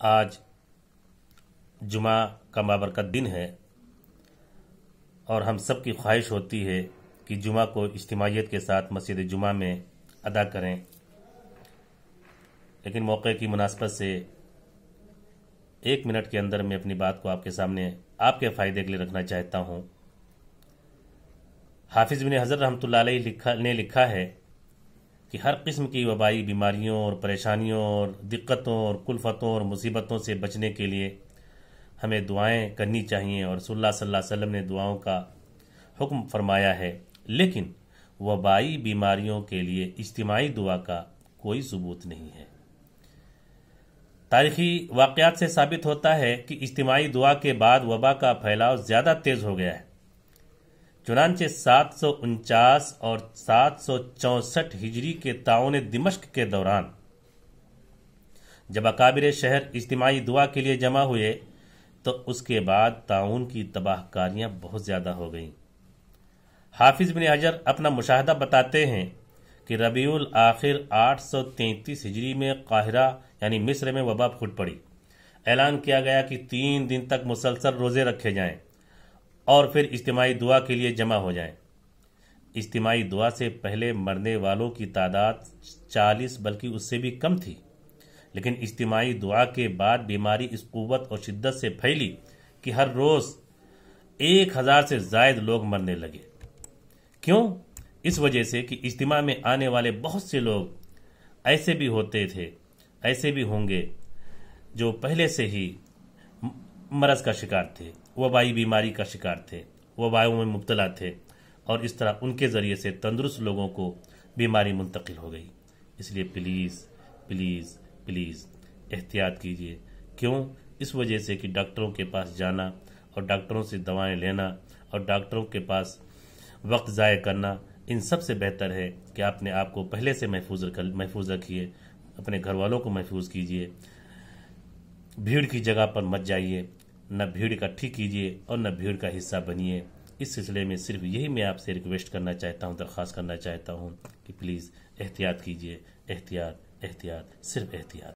آج جمعہ کا بابرکت دن ہے اور ہم سب کی خواہش ہوتی ہے کہ جمعہ کو اجتماعیت کے ساتھ مسجد جمعہ میں ادا کریں، لیکن موقع کی مناسبت سے 1 منٹ کے اندر میں اپنی بات کو آپ کے سامنے آپ کے فائدے کے لیے رکھنا چاہتا ہوں۔ حافظ بن حجر رحمۃ اللہ علیہ نے لکھا ہے کہ ہر قسم کی وبائی بیماریوں اور پریشانیوں اور دقتوں اور کلفتوں اور مصیبتوں سے بچنے کے لیے ہمیں دعائیں کرنی چاہیے، اور رسول اللہ صلی اللہ علیہ وسلم نے دعاؤں کا حکم فرمایا ہے، لیکن وبائی بیماریوں کے لیے اجتماعی دعا کا کوئی ثبوت نہیں ہے۔ تاریخی واقعات سے ثابت ہوتا ہے کہ اجتماعی دعا کے بعد وبا کا پھیلاؤ زیادہ تیز ہو گیا ہے۔ چنانچہ 749 اور 764 ہجری کے طاعون دمشق کے دوران جب اکابر شہر اجتماعی دعا کے لیے جمع ہوئے تو اس کے بعد طاعون کی تباہ کاریاں بہت زیادہ ہو گئیں۔ حافظ بن حجر اپنا مشاہدہ بتاتے ہیں کہ ربیع الآخر 833 ہجری میں قاہرہ یعنی مصر میں وبا پھوٹ پڑی۔ اعلان کیا گیا کہ 3 دن تک مسلسل روزے رکھے جائیں اور پھر اجتماعی دعا کے لیے جمع ہو جائیں۔ اجتماعی دعا سے پہلے مرنے والوں کی تعداد 40 بلکہ اس سے بھی کم تھی، لیکن اجتماعی دعا کے بعد بیماری اس قوت اور شدت سے پھیلی کہ ہر روز 1000 سے زائد لوگ مرنے لگے۔ کیوں؟ اس وجہ سے کہ اجتماع میں آنے والے بہت سے لوگ ایسے بھی ہوتے تھے، ایسے بھی ہوں گے جو پہلے سے ہی مرض کا شکار تھے، وبائی بیماری کا شکار تھے، وبائیوں میں مبتلا تھے، اور اس طرح ان کے ذریعے سے تندرست لوگوں کو بیماری منتقل ہو گئی۔ اس لیے پلیز پلیز پلیز احتیاط کیجیے۔ کیوں؟ اس وجہ سے کہ ڈاکٹروں کے پاس جانا اور ڈاکٹروں سے دوائیں لینا اور ڈاکٹروں کے پاس وقت ضائع کرنا، ان سب سے بہتر ہے کہ آپ نے آپ کو پہلے سے محفوظ رکھیے، اپنے گھر والوں کو محفوظ کیجیے، بھیڑ کی جگہ پر مت جائیے، نہ بھیڑ اکٹھی کیجیے اور نہ بھیڑ کا حصہ بنیے۔ اس سلسلے میں صرف یہی میں آپ سے ریکویسٹ کرنا چاہتا ہوں، درخواست کرنا چاہتا ہوں کہ پلیز احتیاط کیجیے، احتیاط احتیاط صرف احتیاط۔